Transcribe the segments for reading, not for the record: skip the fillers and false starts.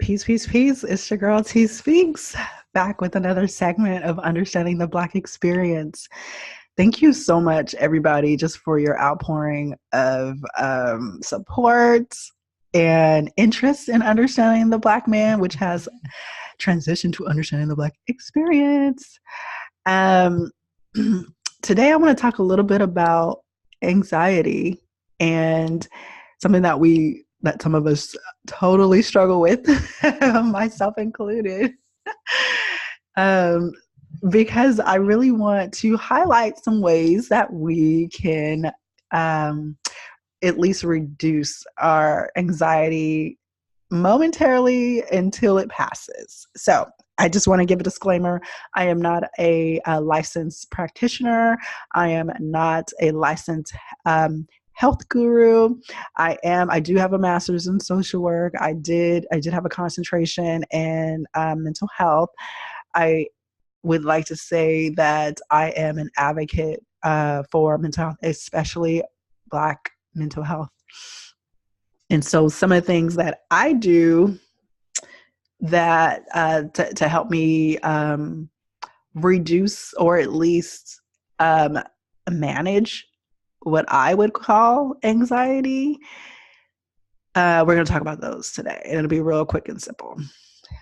Peace, peace, peace. It's your girl T Speaks, back with another segment of Understanding the Black Experience. Thank you so much, everybody, just for your outpouring of support and interest in understanding the Black man, which has transitioned to understanding the Black experience. Um, Today, I want to talk a little bit about anxiety and something that some of us totally struggle with, myself included. um, because I really want to highlight some ways that we can at least reduce our anxiety momentarily until it passes. So I just want to give a disclaimer. I am not a licensed practitioner. I am not a licensed health guru. I do have a master's in social work. I did have a concentration in mental health. I would like to say that I am an advocate for mental health, especially Black mental health. And so some of the things that I do that to help me reduce or at least manage what I would call anxiety. We're going to talk about those today, and it'll be real quick and simple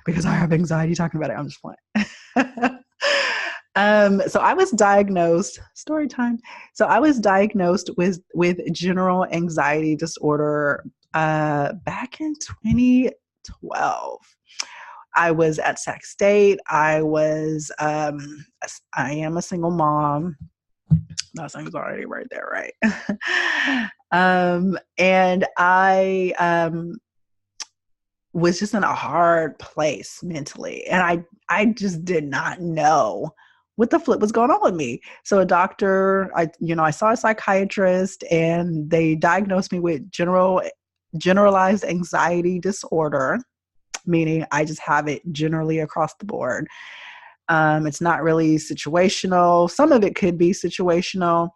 because I have anxiety talking about it. I'm just playing. So I was diagnosed, story time. So I was diagnosed with general anxiety disorder back in 2012. I was at Sac State. I am a single mom. That's anxiety right there, right? And I was just in a hard place mentally. And I just did not know what the flip was going on with me. So a doctor, I saw a psychiatrist, and they diagnosed me with generalized anxiety disorder, meaning I just have it generally across the board. It's not really situational. Some of it could be situational,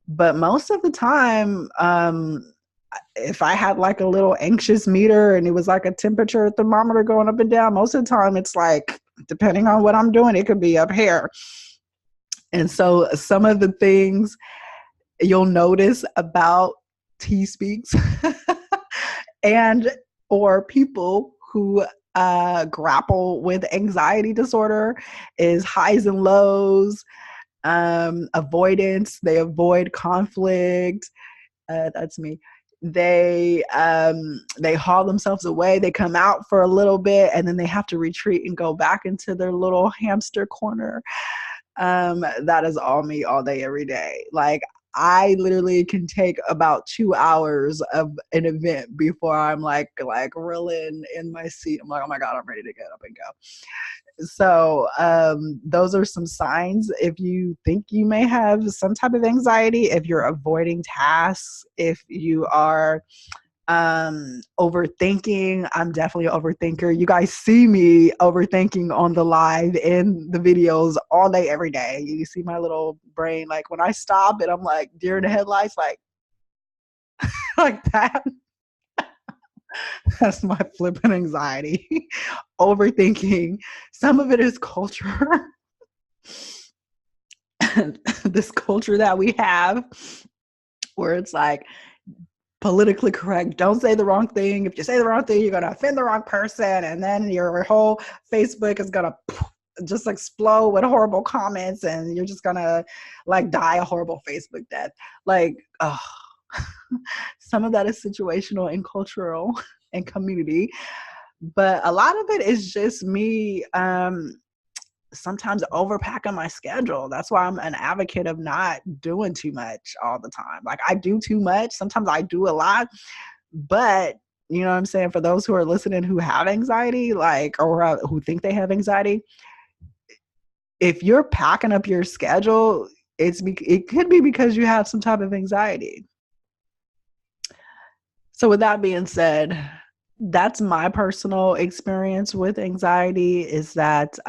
but most of the time, if I had like a little anxious meter and it was like a temperature thermometer going up and down, most of the time it's like, depending on what I'm doing, it could be up here. And so some of the things you'll notice about T Speaks and or people who grapple with anxiety disorder is highs and lows, avoidance. They avoid conflict. That's me. They haul themselves away. They come out for a little bit, and then they have to retreat and go back into their little hamster corner. That is all me all day, every day. Like, I literally can take about 2 hours of an event before I'm like reeling in my seat. I'm like, oh my God, I'm ready to get up and go. So those are some signs. If you think you may have some type of anxiety, if you're avoiding tasks, if you are overthinking. I'm definitely an overthinker. You guys see me overthinking on the live and the videos all day, every day. You see my little brain, like when I stop and I'm like deer in the headlights, like like that. That's my flipping anxiety. Overthinking. Some of it is culture. This culture that we have where it's like politically correct. Don't say the wrong thing. If you say the wrong thing, you're going to offend the wrong person. And then your whole Facebook is going to just explode with horrible comments. And you're just going to like die a horrible Facebook death. Like, oh, some of that is situational and cultural and community. But a lot of it is just me sometimes overpacking my schedule. That's why I'm an advocate of not doing too much all the time. Like, I do too much. Sometimes I do a lot, but you know what I'm saying? For those who are listening who have anxiety, like, or who think they have anxiety, if you're packing up your schedule, it could be because you have some type of anxiety. So with that being said, that's my personal experience with anxiety, is that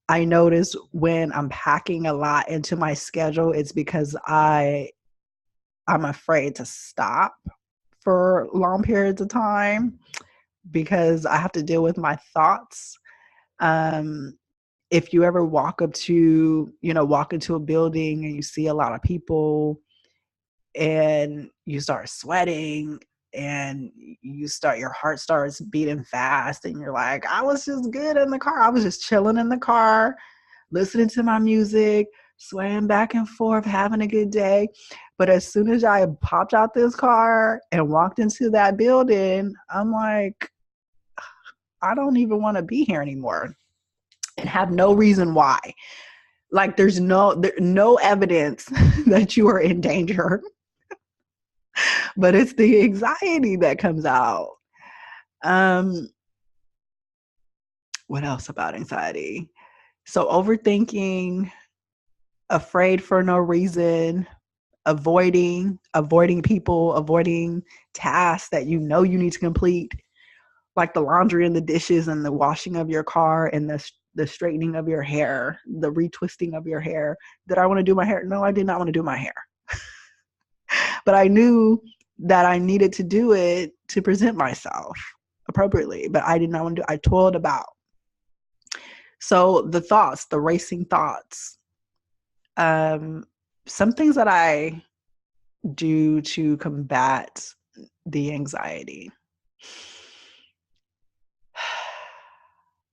I notice when I'm packing a lot into my schedule, it's because I'm afraid to stop for long periods of time. because I have to deal with my thoughts. Um, if you ever walk into a building and you see a lot of people and you start sweating and your heart starts beating fast and you're like, I was just good in the car. I was just chilling in the car, listening to my music, swaying back and forth, having a good day. But as soon as I popped out this car and walked into that building, I'm like, I don't even want to be here anymore and have no reason why. Like there's no evidence that you are in danger, but it's the anxiety that comes out. Um, what else about anxiety? So overthinking, afraid for no reason, avoiding people, avoiding tasks that you know you need to complete, like the laundry and the dishes and the washing of your car and the straightening of your hair, the retwisting of your hair. Did I want to do my hair? No, I did not want to do my hair. But I knew that I needed to do it to present myself appropriately, but I did not want to do it. I toiled about. So the racing thoughts, some things that I do to combat the anxiety.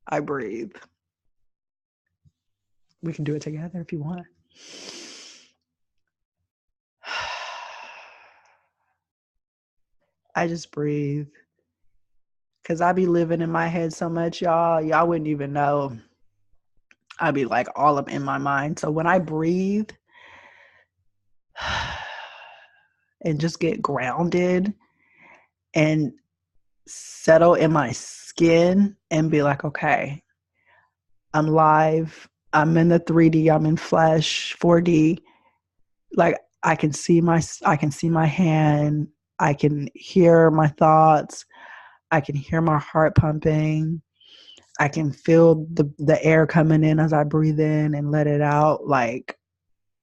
I breathe. We can do it together if you want. I just breathe. Because I be living in my head so much, y'all. Y'all wouldn't even know. I'd be like all up in my mind. So when I breathe and just get grounded and settle in my skin and be like, okay, I'm live. I'm in the 3D. I'm in flesh, 4D. Like I can see my hand. I can hear my thoughts. I can hear my heart pumping. I can feel the air coming in as I breathe in and let it out. Like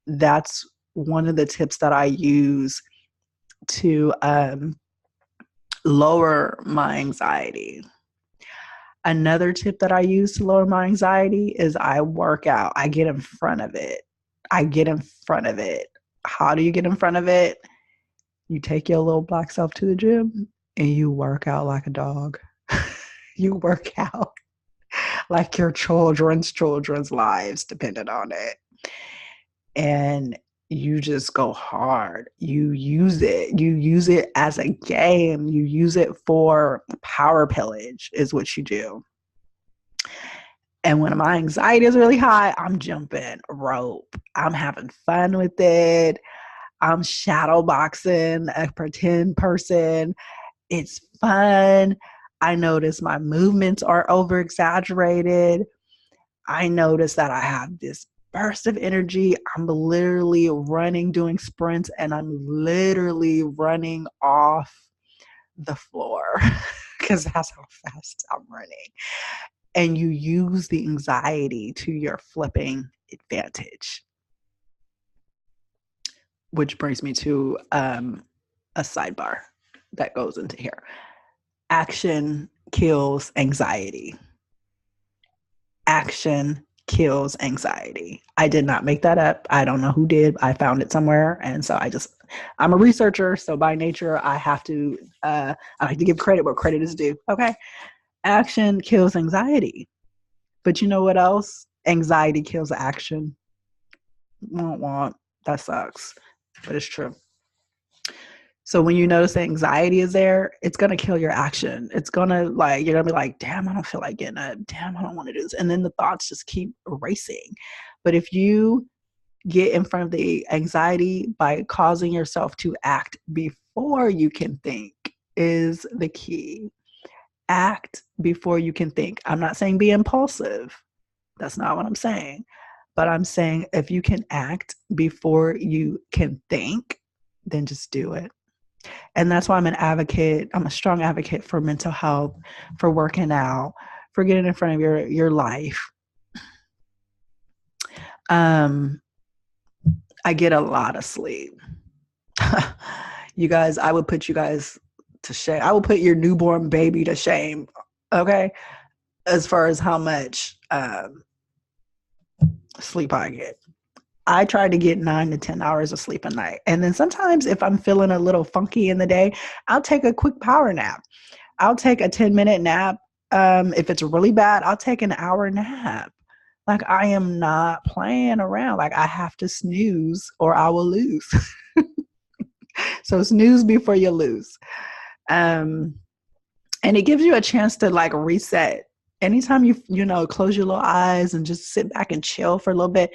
that's one of the tips that I use to lower my anxiety. Another tip that I use to lower my anxiety is I work out. I get in front of it. How do you get in front of it? You take your little black self to the gym and you work out like a dog. You work out like your children's lives depended on it. And you just go hard. You use it as a game. You use it for power pillage is what you do. And when my anxiety is really high, I'm jumping rope. I'm having fun with it. I'm shadow boxing a pretend person. It's fun. I notice my movements are over exaggerated. I notice that I have this burst of energy. I'm literally running, doing sprints, and I'm literally running off the floor because that's how fast I'm running. And you use the anxiety to your flipping advantage. Which brings me to a sidebar that goes into here. Action kills anxiety. Action kills anxiety. I did not make that up. I don't know who did. I found it somewhere. And so I'm a researcher. So by nature, I have to give credit where credit is due. Okay. Action kills anxiety. But you know what else? Anxiety kills action. Won't. That sucks. But it's true. So when you notice that anxiety is there, it's going to kill your action. It's going to you're going to be like, damn, I don't feel like getting up. Damn, I don't want to do this. And then the thoughts just keep racing. But if you get in front of the anxiety by causing yourself to act before you can think is the key. Act before you can think. I'm not saying be impulsive. That's not what I'm saying. But I'm saying if you can act before you can think, then just do it. And that's why I'm a strong advocate for mental health, for working out, for getting in front of your life. I get a lot of sleep. You guys, I would put you guys to shame. I will put your newborn baby to shame. Okay. As far as how much sleep I get. I try to get 9 to 10 hours of sleep a night. And then sometimes if I'm feeling a little funky in the day, I'll take a quick power nap. I'll take a 10-minute nap. If it's really bad, I'll take an hour nap. Like, I am not playing around. Like, I have to snooze or I will lose. So snooze before you lose. And it gives you a chance to like reset. Anytime you close your little eyes and just sit back and chill for a little bit,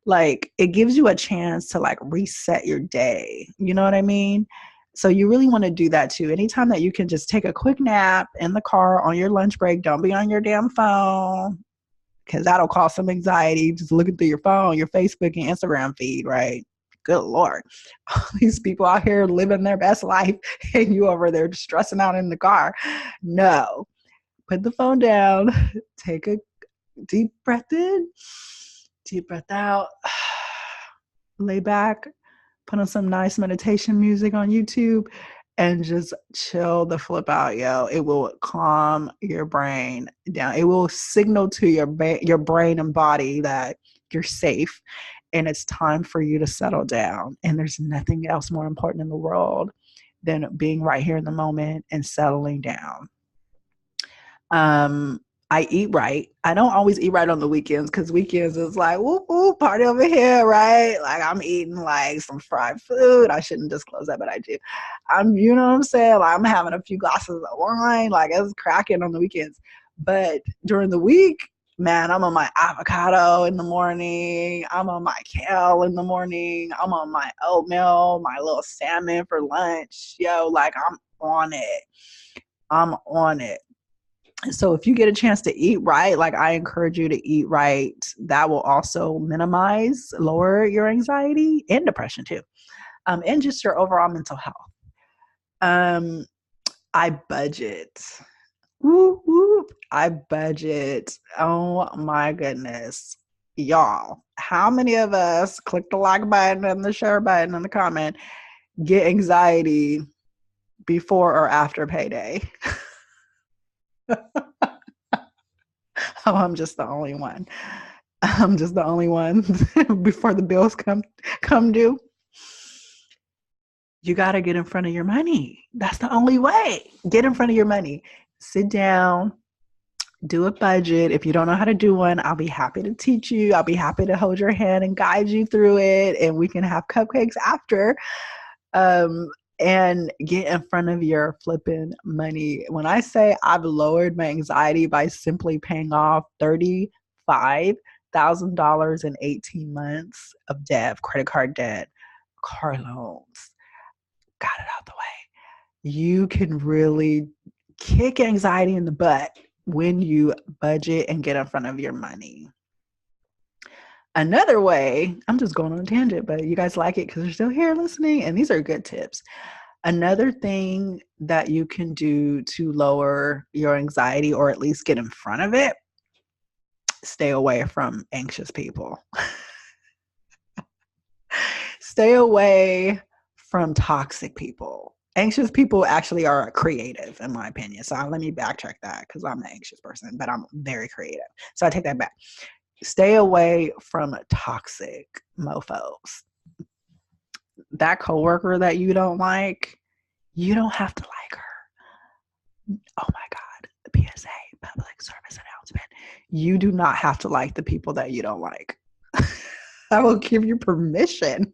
like it gives you a chance to like reset your day. You know what I mean? So you really want to do that too. Anytime that you can just take a quick nap in the car on your lunch break, don't be on your damn phone, because that'll cause some anxiety. Just looking through your phone, your Facebook and Instagram feed, right? Good Lord. All these people out here living their best life and you over there stressing out in the car. No. Put the phone down. Take a deep breath in, deep breath out. Lay back, put on some nice meditation music on YouTube, and just chill the flip out, yo. It will calm your brain down. It will signal to your brain and body that you're safe and it's time for you to settle down. And there's nothing else more important in the world than being right here in the moment and settling down. I eat right. I don't always eat right on the weekends because weekends is like, whoop, whoop, party over here, right? Like I'm eating like some fried food. I shouldn't disclose that, but I do. You know what I'm saying? Like, I'm having a few glasses of wine. Like it's cracking on the weekends. But during the week, man, I'm on my avocado in the morning. I'm on my kale in the morning. I'm on my oatmeal, my little salmon for lunch. Yo, like I'm on it. I'm on it. So if you get a chance to eat right, like I encourage you to eat right. That will also lower your anxiety and depression too, and just your overall mental health. I budget. Whoop, whoop. I budget. Oh my goodness. Y'all, how many of us click the like button and the share button in the comment get anxiety before or after payday? Oh, I'm just the only one. I'm just the only one before the bills come due. You got to get in front of your money. That's the only way. Get in front of your money. Sit down, do a budget. If you don't know how to do one, I'll be happy to teach you. I'll be happy to hold your hand and guide you through it. And we can have cupcakes after. And get in front of your flipping money. When I say I've lowered my anxiety by simply paying off $35,000 in 18 months of debt, credit card debt, car loans, got it out the way. You can really kick anxiety in the butt when you budget and get in front of your money. Another way, I'm just going on a tangent, but you guys like it because you're still here listening, and these are good tips. Another thing that you can do to lower your anxiety, or at least get in front of it, stay away from anxious people. Stay away from toxic people. Anxious people actually are creative, in my opinion. So let me backtrack that because I'm an anxious person, but I'm very creative. So I take that back. Stay away from toxic mofos. That coworker that you don't like, you don't have to like her. Oh my God, the PSA, public service announcement. You do not have to like the people that you don't like. I will give you permission.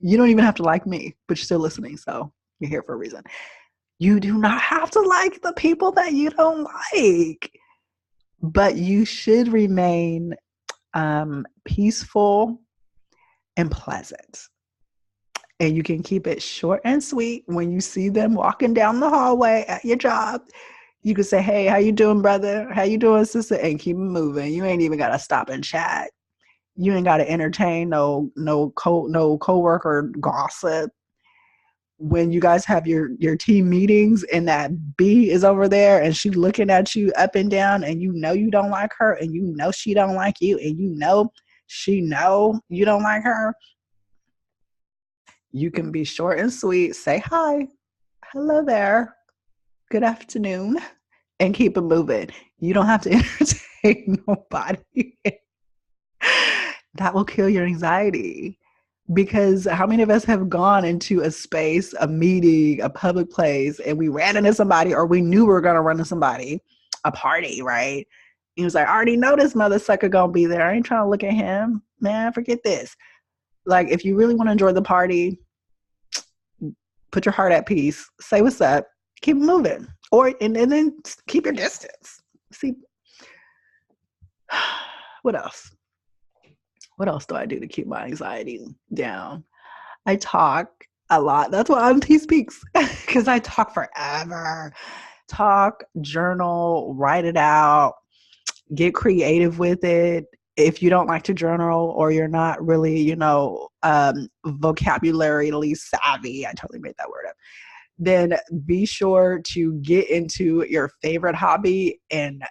You don't even have to like me, but you're still listening, so you're here for a reason. You do not have to like the people that you don't like, but you should remain peaceful and pleasant. And you can keep it short and sweet. When you see them walking down the hallway at your job, you can say, hey, how you doing, brother? How you doing, sister? And keep it moving. You ain't even got to stop and chat. You ain't got to entertain no coworker gossip. When you guys have your team meetings and that B is over there and she's looking at you up and down and you know you don't like her and you know she don't like you and you know she know you don't like her, you can be short and sweet. Say hi. hello there, good afternoon, and keep it moving. You don't have to entertain nobody. That will kill your anxiety. Because how many of us have gone into a space, a meeting, a public place, and we ran into somebody or we knew we were going to run into somebody, a party, right? He was like, I already know this mother sucker going to be there. I ain't trying to look at him. Man, forget this. Like, if you really want to enjoy the party, put your heart at peace, say what's up, keep moving. And then keep your distance. See, what else? What else do I do to keep my anxiety down? I talk a lot. That's why Auntie speaks, because I talk forever. Talk, journal, write it out, get creative with it. If you don't like to journal or you're not really, vocabulary savvy, I totally made that word up, then be sure to get into your favorite hobby and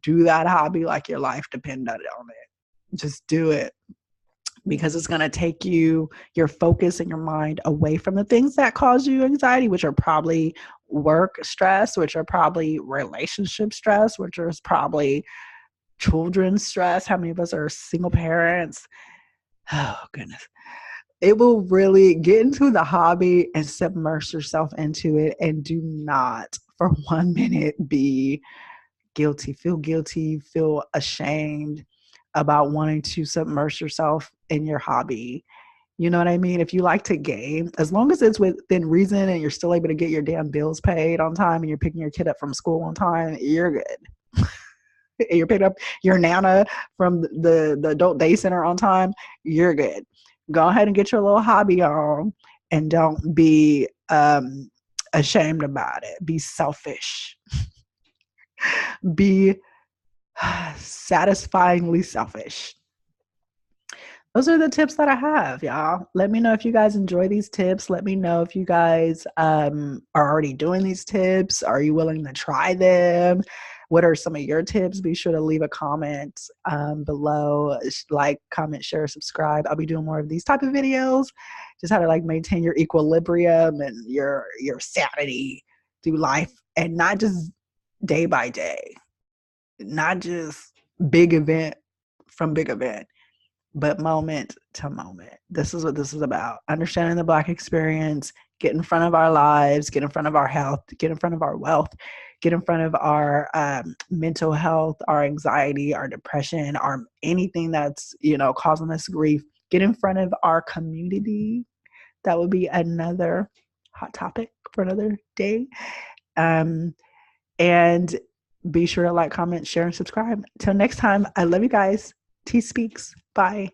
do that hobby like your life depended on it. Just do it, because it's going to take your focus and your mind away from the things that cause you anxiety, which are probably work stress, which are probably relationship stress, which is probably children's stress. How many of us are single parents? Oh, goodness. It will really get into the hobby and submerge yourself into it, and do not for 1 minute be guilty, feel ashamed about wanting to submerge yourself in your hobby. You know what I mean? If you like to game, as long as it's within reason and you're still able to get your damn bills paid on time and you're picking your kid up from school on time, you're good. And you're picking up your Nana from the adult day center on time, you're good. Go ahead and get your little hobby on, and don't be ashamed about it. Be selfish. Be satisfyingly selfish. Those are the tips that I have, y'all. Let me know if you guys enjoy these tips. Let me know if you guys are already doing these tips. Are you willing to try them? What are some of your tips? Be sure to leave a comment below. Like, comment, share, subscribe. I'll be doing more of these type of videos. Just how to maintain your equilibrium and your sanity through life, and not just day by day, not just big event from big event, but moment to moment. This is what this is about. Understanding the Black experience, get in front of our lives, get in front of our health, get in front of our wealth, get in front of our mental health, our anxiety, our depression, our anything that's, causing us grief. Get in front of our community. That would be another hot topic for another day. And be sure to like, comment, share, and subscribe. Till next time, I love you guys. T Speaks. Bye.